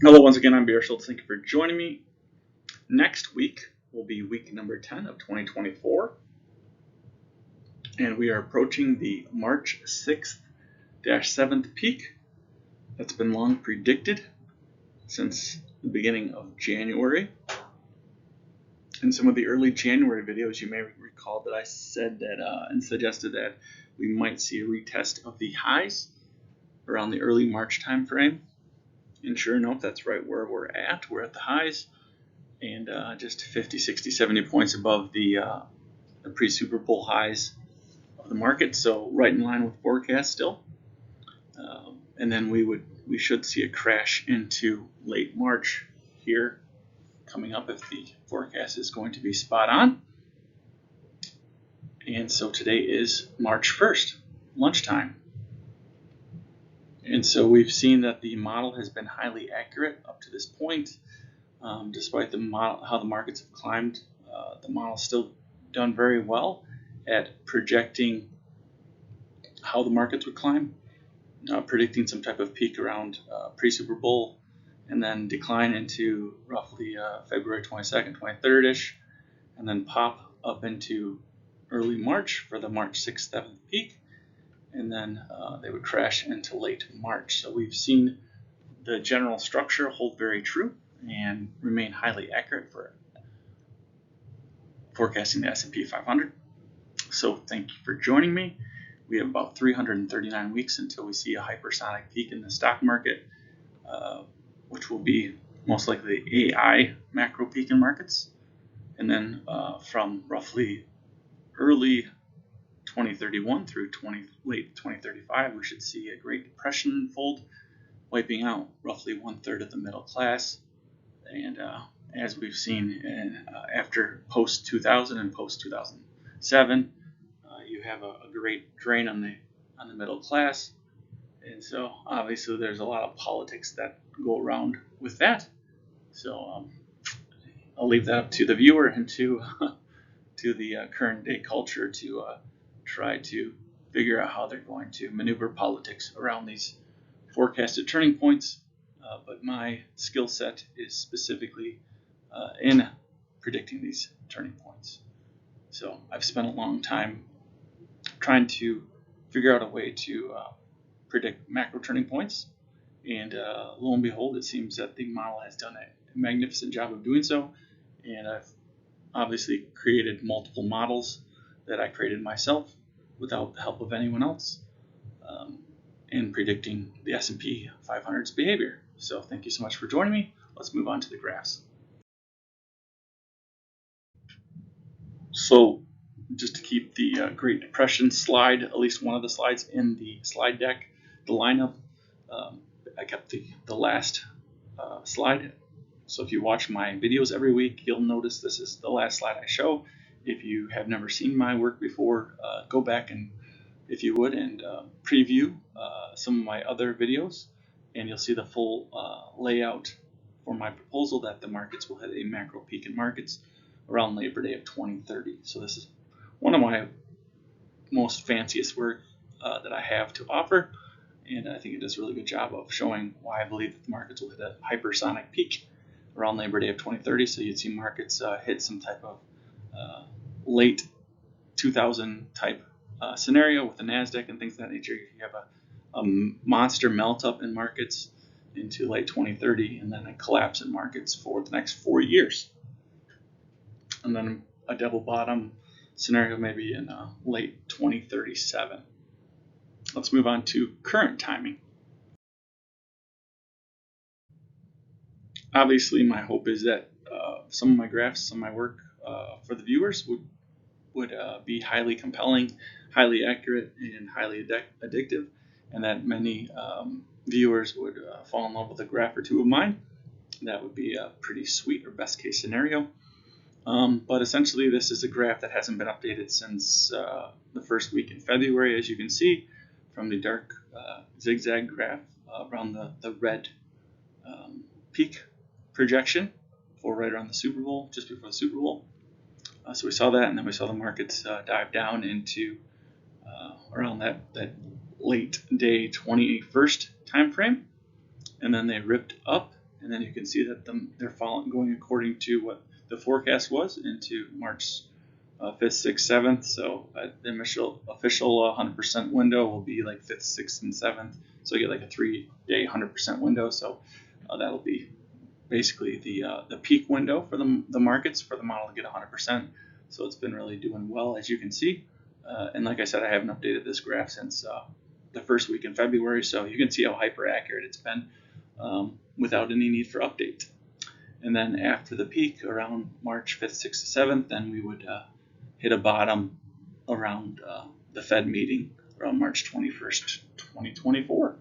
Hello, once again, I'm Burry. Thank you for joining me. Next week will be week number 10 of 2024, and we are approaching the March 6th-7th peak that's been long predicted since the beginning of January. In some of the early January videos, you may recall that I said that and suggested that we might see a retest of the highs around the early March time frame. And sure enough, that's right where we're at. We're at the highs and just 50, 60, 70 points above the pre-Super Bowl highs of the market. So right in line with forecast still. And then we should see a crash into late March here coming up if the forecast is going to be spot on. And so today is March 1st, lunchtime. And so we've seen that the model has been highly accurate up to this point. Despite how the markets have climbed, the model's still done very well at projecting how the markets would climb, predicting some type of peak around pre-Super Bowl and then decline into roughly February 22nd, 23rd-ish, and then pop up into early March for the March 6th, 7th peak. And then they would crash into late March. So we've seen the general structure hold very true and remain highly accurate for forecasting the S&P 500. So thank you for joining me. We have about 339 weeks until we see a hypersonic peak in the stock market, which will be most likely the AI macro peak in markets. And then from roughly early 2031 through late 2035, we should see a Great Depression unfold, wiping out roughly 1/3 of the middle class. And as we've seen after post-2000 and post-2007, you have a great drain on the middle class. And so obviously there's a lot of politics that go around with that. So I'll leave that up to the viewer and to the current day culture to try to figure out how they're going to maneuver politics around these forecasted turning points. But my skill set is specifically in predicting these turning points. So I've spent a long time trying to figure out a way to predict macro turning points. And lo and behold, it seems that the model has done a magnificent job of doing so. And I've obviously created multiple models that I created myself without the help of anyone else in predicting the S&P 500's behavior. So thank you so much for joining me. Let's move on to the graphs. So just to keep the Great Depression slide, at least one of the slides in the slide deck, the lineup, I kept the last slide. So if you watch my videos every week, you'll notice this is the last slide I show. If you have never seen my work before, go back and, if you would, and preview some of my other videos, and you'll see the full layout for my proposal that the markets will hit a macro peak in markets around Labor Day of 2030. So this is one of my most fanciest work that I have to offer, and I think it does a really good job of showing why I believe that the markets will hit a hypersonic peak around Labor Day of 2030. So you'd see markets hit some type of late 2000 type scenario with the NASDAQ and things of that nature. You have a monster melt up in markets into late 2030 and then a collapse in markets for the next 4 years. And then a double bottom scenario maybe in late 2037. Let's move on to current timing. Obviously, my hope is that some of my graphs, some of my work for the viewers would be highly compelling, highly accurate, and highly addictive, and that many viewers would fall in love with a graph or two of mine. That would be a pretty sweet or best case scenario. But essentially, this is a graph that hasn't been updated since the first week in February, as you can see from the dark zigzag graph around the red peak projection for right around the Super Bowl, just before the Super Bowl. So we saw that, and then we saw the markets dive down into around that late day 21st time frame, and then they ripped up and then you can see that they're going according to what the forecast was into March 5th, 6th, 7th. So the official 100% window will be like 5th, 6th, and 7th. So you get like a 3-day 100% window. So that'll be basically the peak window for the markets for the model to get 100%. So it's been really doing well, as you can see. And like I said, I haven't updated this graph since the first week in February. So you can see how hyper accurate it's been without any need for update. And then after the peak around March 5th, 6th, 7th, then we would hit a bottom around the Fed meeting around March 21st, 2024.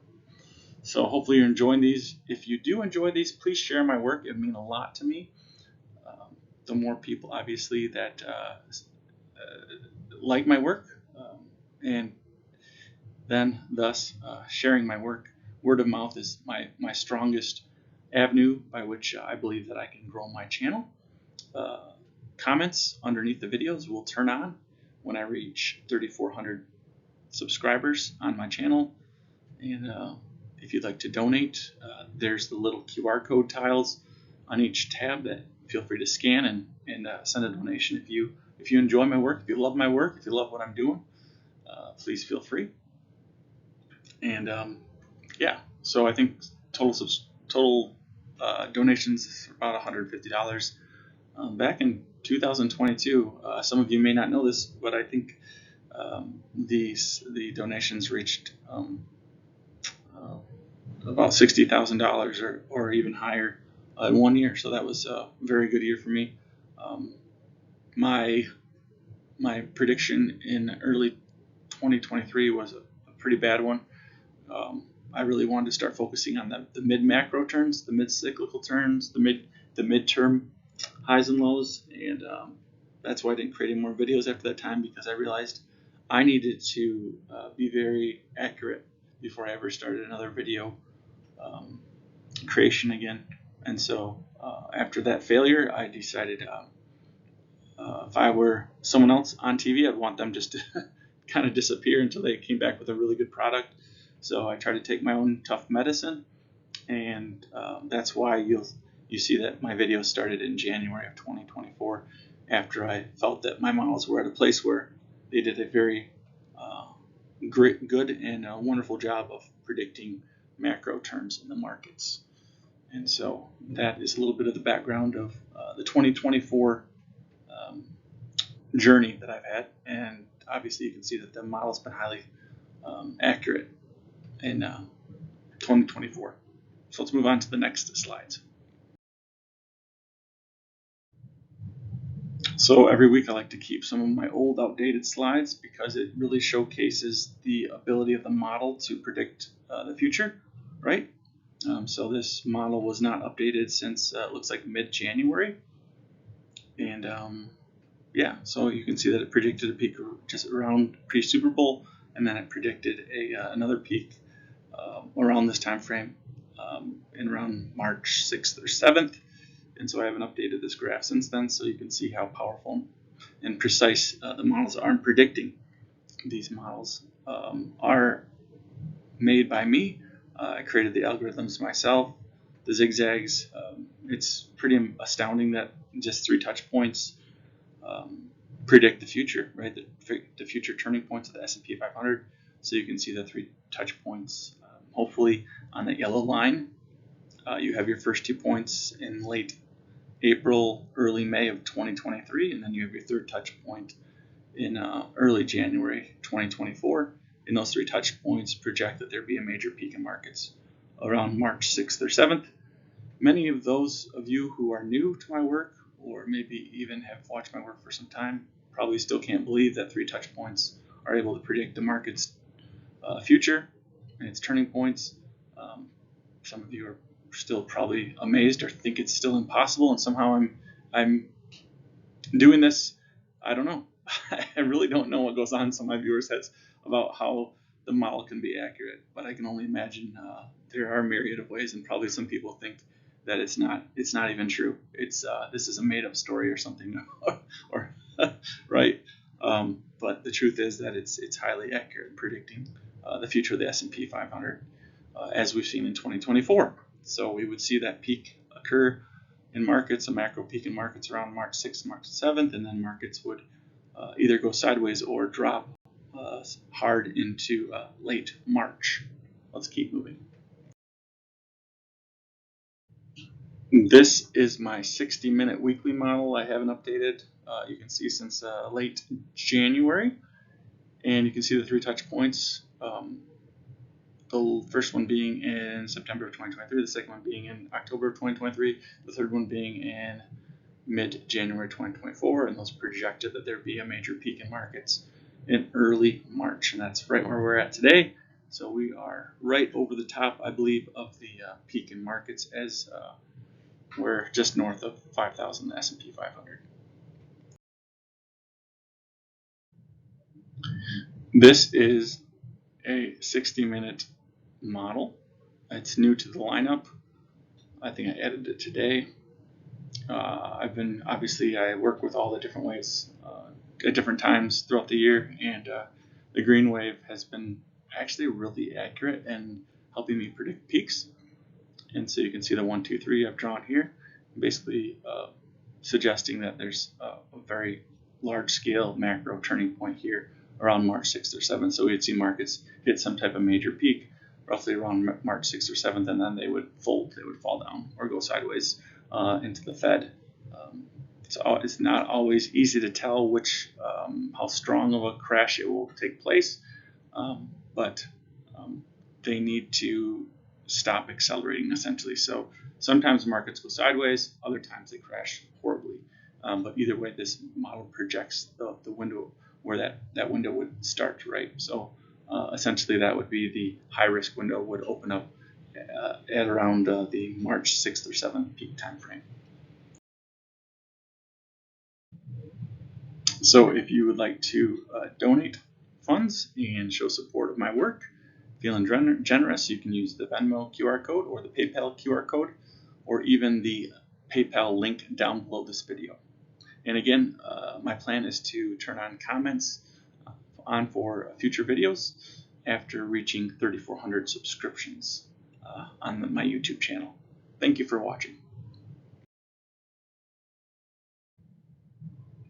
So hopefully you're enjoying these. If you do enjoy these, please share my work. It would mean a lot to me. The more people, obviously, that like my work, and then thus sharing my work, word of mouth is my strongest avenue by which I believe that I can grow my channel. Comments underneath the videos will turn on when I reach 3,400 subscribers on my channel. And if you'd like to donate, there's the little QR code tiles on each tab that feel free to scan and send a donation. If you enjoy my work, if you love my work, if you love what I'm doing, please feel free. And yeah, so I think total donations is about $150. Back in 2022, some of you may not know this, but I think the donations reached about $60,000 or even higher in 1 year. So that was a very good year for me. My prediction in early 2023 was a pretty bad one. I really wanted to start focusing on the mid macro turns, the mid cyclical turns, the midterm highs and lows, and that's why I didn't create any more videos after that time, because I realized I needed to be very accurate before I ever started another video creation again. And so after that failure, I decided if I were someone else on TV, I'd want them just to kind of disappear until they came back with a really good product. So I tried to take my own tough medicine, and that's why you see that my videos started in January of 2024, after I felt that my models were at a place where they did a very good and wonderful job of predicting macro turns in the markets. And so that is a little bit of the background of the 2024 journey that I've had. And obviously you can see that the model's been highly accurate in 2024. So let's move on to the next slides. So every week I like to keep some of my old outdated slides because it really showcases the ability of the model to predict the future, right? So this model was not updated since it looks like mid-January. And yeah, so you can see that it predicted a peak just around pre-Super Bowl, and then it predicted another peak around this time frame in around March 6th or 7th. And so I haven't updated this graph since then, so you can see how powerful and precise the models are in predicting. These models are made by me. I created the algorithms myself. The zigzags, it's pretty astounding that just 3 touch points predict the future, right? The future turning points of the SP 500. So you can see the 3 touch points. Hopefully on the yellow line, you have your first 2 points in late April, early May of 2023, and then you have your 3rd touch point in early January 2024. And those 3 touch points project that there be a major peak in markets around March 6th or 7th. Many of those of you who are new to my work, or maybe even have watched my work for some time, probably still can't believe that 3 touch points are able to predict the market's future and its turning points. Some of you are still probably amazed or think it's still impossible, and somehow I'm doing this. I don't know. I really don't know what goes on in some of my viewers' heads about how the model can be accurate, but I can only imagine there are a myriad of ways, and probably some people think that it's not even true. It's this is a made-up story or something, or right? But the truth is that it's highly accurate in predicting the future of the S&P 500, as we've seen in 2024. So we would see that peak occur in markets, a macro peak in markets around March 6th, March 7th, and then markets would either go sideways or drop hard into late March. Let's keep moving. This is my 60-minute weekly model. I haven't updated. You can see since late January, and you can see the 3 touch points. The first one being in September of 2023, the second one being in October of 2023, the third one being in mid-January 2024, and those projected that there'd be a major peak in markets in early March, and that's right where we're at today. So we are right over the top, I believe, of the peak in markets, as we're just north of 5,000, the SP 500. This is a 60-minute model. It's new to the lineup. I think I added it today. I work with all the different waves at different times throughout the year, and the green wave has been actually really accurate in helping me predict peaks. And so you can see the 1, 2, 3 I've drawn here, basically suggesting that there's a very large scale macro turning point here around March 6th or 7th. So we'd see markets hit some type of major peak roughly around March 6th or 7th, and then they would fold, they would fall down or go sideways into the Fed. It's not always easy to tell how strong of a crash it will take place, but they need to stop accelerating, essentially. So sometimes markets go sideways, other times they crash horribly. But either way, this model projects the window where that window would start, right? So essentially that would be the high risk window would open up at around the March 6th or 7th peak time frame. So if you would like to donate funds and show support of my work, feeling generous, you can use the Venmo QR code or the PayPal QR code, or even the PayPal link down below this video. And again, my plan is to turn on comments on for future videos after reaching 3,400 subscriptions on my YouTube channel. Thank you for watching.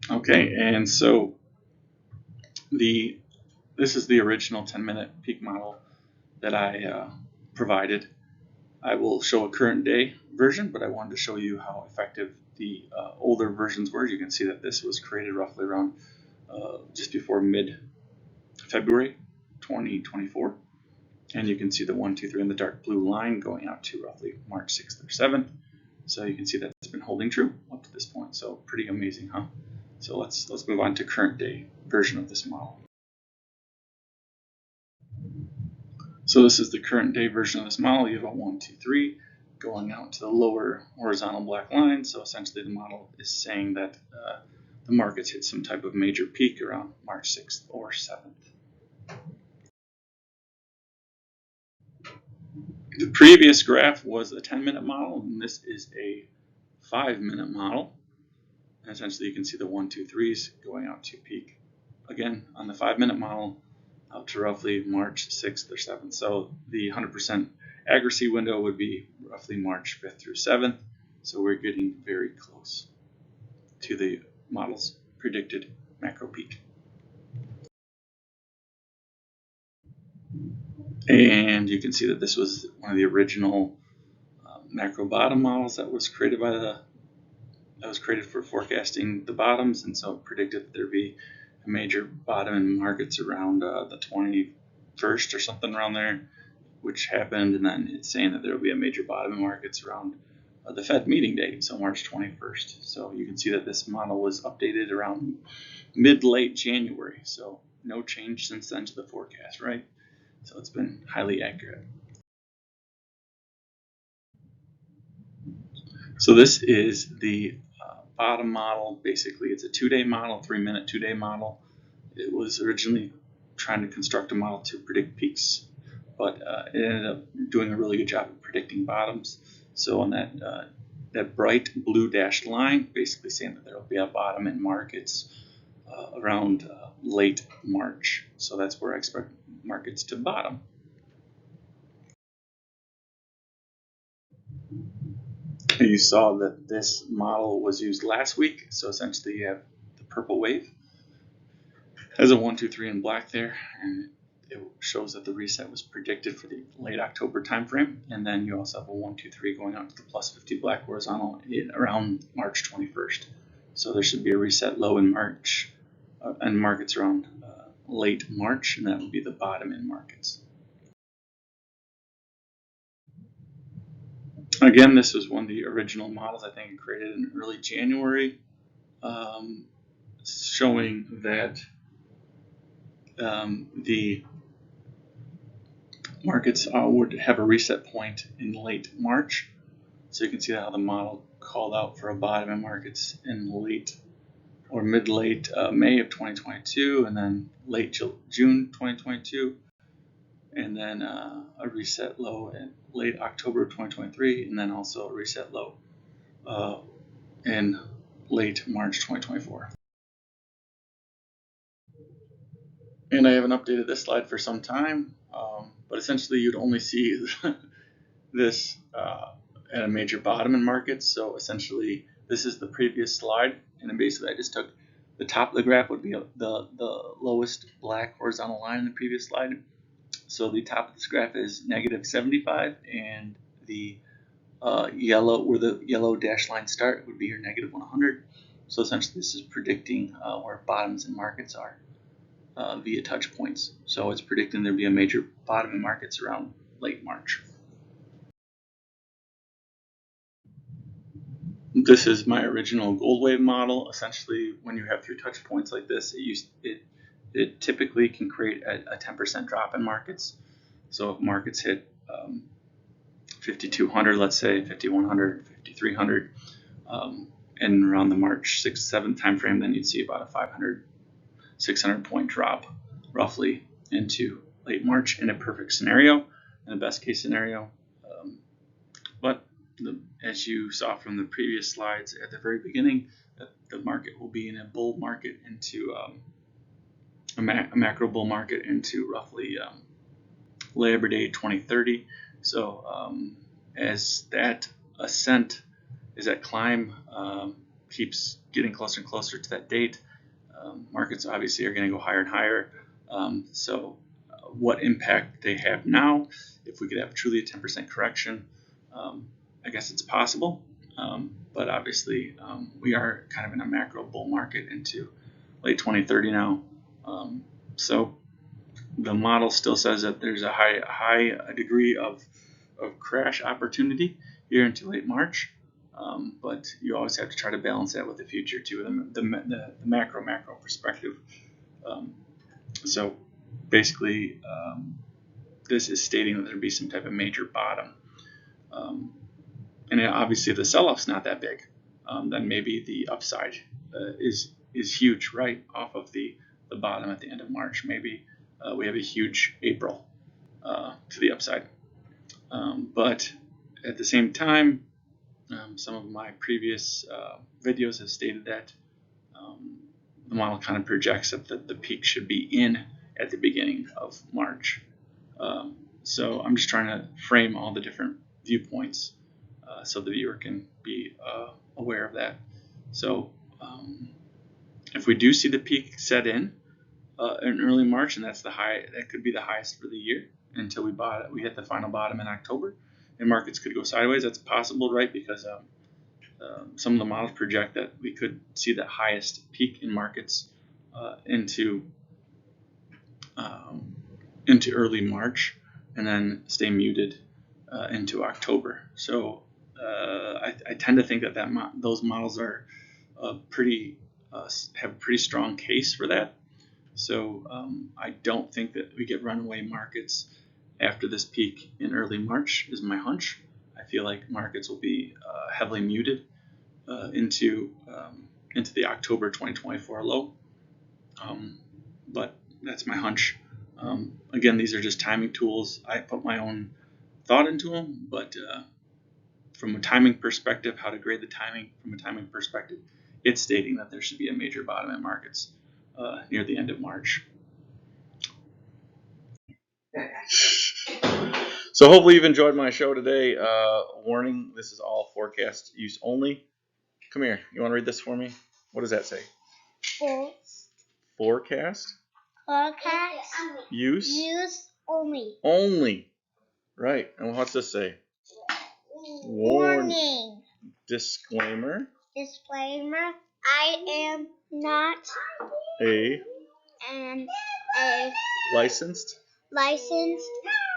Okay, and so this is the original 10-minute peak model that I provided. I will show a current day version, but I wanted to show you how effective the older versions were. You can see that this was created roughly around just before mid-February 2024. And you can see the 1, 2, 3 in the dark blue line going out to roughly March 6th or 7th. So you can see that it's been holding true up to this point. So pretty amazing, huh? So let's move on to current day version of this model. So this is the current day version of this model. You have a 1, 2, 3 going out to the lower horizontal black line. So essentially the model is saying that the markets hit some type of major peak around March 6th or 7th. The previous graph was a 10-minute model, and this is a 5-minute model. And essentially you can see the 1, 2, 3s going out to peak again on the 5-minute model out to roughly March 6th or 7th. So the 100% accuracy window would be roughly March 5th through 7th. So we're getting very close to the model's predicted macro peak. And you can see that this was one of the original macro bottom models that was created for forecasting the bottoms, and so it predicted that there'd be a major bottom in markets around the 21st or something around there, which happened, and then it's saying that there will be a major bottom in markets around the Fed meeting date, so March 21st. So you can see that this model was updated around mid-late January, so no change since then to the forecast, right? So it's been highly accurate. So this is the bottom model. Basically, it's a 2-day model, 3-minute 2-day model. It was originally trying to construct a model to predict peaks, but it ended up doing a really good job of predicting bottoms. So on that bright blue dashed line, basically saying that there will be a bottom in markets around late March. So that's where I expect markets to bottom. You saw that this model was used last week, so essentially you have the purple wave has a 1, 2, 3 in black there, and it shows that the reset was predicted for the late October timeframe, and then you also have a 1, 2, 3 going out to the plus 50 black horizontal around March 21st. So there should be a reset low in March, and markets around late March, and that would be the bottom in markets. Again, this was one of the original models I think created in early January, showing that the markets would have a reset point in late March. So you can see how the model called out for a bottom in markets in late or mid-late May of 2022, and then late June 2022, and then a reset low in late October 2023, and then also a reset low in late March 2024. And I haven't updated this slide for some time, but essentially you'd only see this at a major bottom in markets. So essentially this is the previous slide, and then basically I just took the top of the graph would be the lowest black horizontal line in the previous slide. So the top of this graph is -75, and the yellow, where the yellow dashed line start, would be your -100. So essentially this is predicting where bottoms in markets are via touch points. So it's predicting there'll be a major bottom in markets around late March. This is my original gold wave model. Essentially, when you have 3 touch points like this, it typically can create a 10% drop in markets. So if markets hit 5,200, let's say 5,100, 5,300, and around the March 6th, 7th time frame, then you'd see about a 500, 600 point drop roughly into late March in a perfect scenario, in the best case scenario. But as you saw from the previous slides at the very beginning, the market will be in a bull market into a macro bull market into roughly Labor Day 2030. So as that ascent, as that climb keeps getting closer and closer to that date, markets obviously are going to go higher and higher. So what impact they have now, if we could have truly a 10% correction, I guess it's possible, but obviously we are kind of in a macro bull market into late 2030 now. So the model still says that there's a high degree of crash opportunity here into late March, but you always have to try to balance that with the future too, the macro perspective. So basically, this is stating that there'd be some type of major bottom. And obviously the sell-off's not that big, then maybe the upside is huge, right off of the bottom at the end of March. Maybe we have a huge April to the upside. But at the same time, some of my previous videos have stated that the model kind of projects that the peak should be in at the beginning of March. So I'm just trying to frame all the different viewpoints so the viewer can be aware of that. So if we do see the peak set in early March, and that's the high, that could be the highest for the year until we hit the final bottom in October, and markets could go sideways. That's possible, right? Because some of the models project that we could see the highest peak in markets into early March, and then stay muted into October. So I tend to think that those models are have a pretty strong case for that. So I don't think that we get runaway markets after this peak in early March is my hunch. I feel like markets will be heavily muted into the October 2024 low. But that's my hunch. Again, these are just timing tools. I put my own thought into them, but from a timing perspective, how to grade the timing from a timing perspective, it's stating that there should be a major bottom in markets near the end of March. So hopefully you've enjoyed my show today. Warning, this is all forecast use only. Come here. You want to read this for me? What does that say? Forecast. Forecast. Use only. Only. Right. And what's this say? Warning. Disclaimer. Disclaimer. I am not a licensed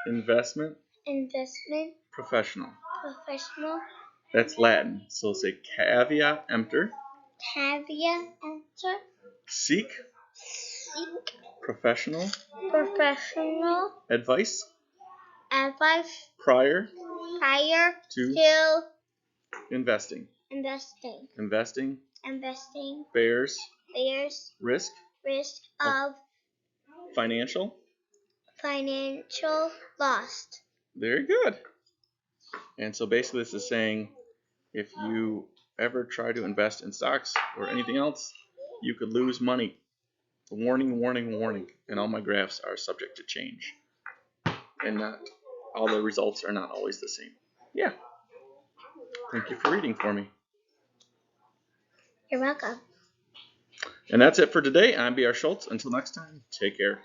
investment professional. That's Latin. So say caveat emptor. Seek professional advice prior to investing. Investing bears risk of financial loss. Very good. And so basically this is saying if you ever try to invest in stocks or anything else, you could lose money. Warning, warning, warning. And all my graphs are subject to change. And not all the results are not always the same. Yeah. Thank you for reading for me. You're welcome. And that's it for today. I'm B.R. Schultz. Until next time, take care.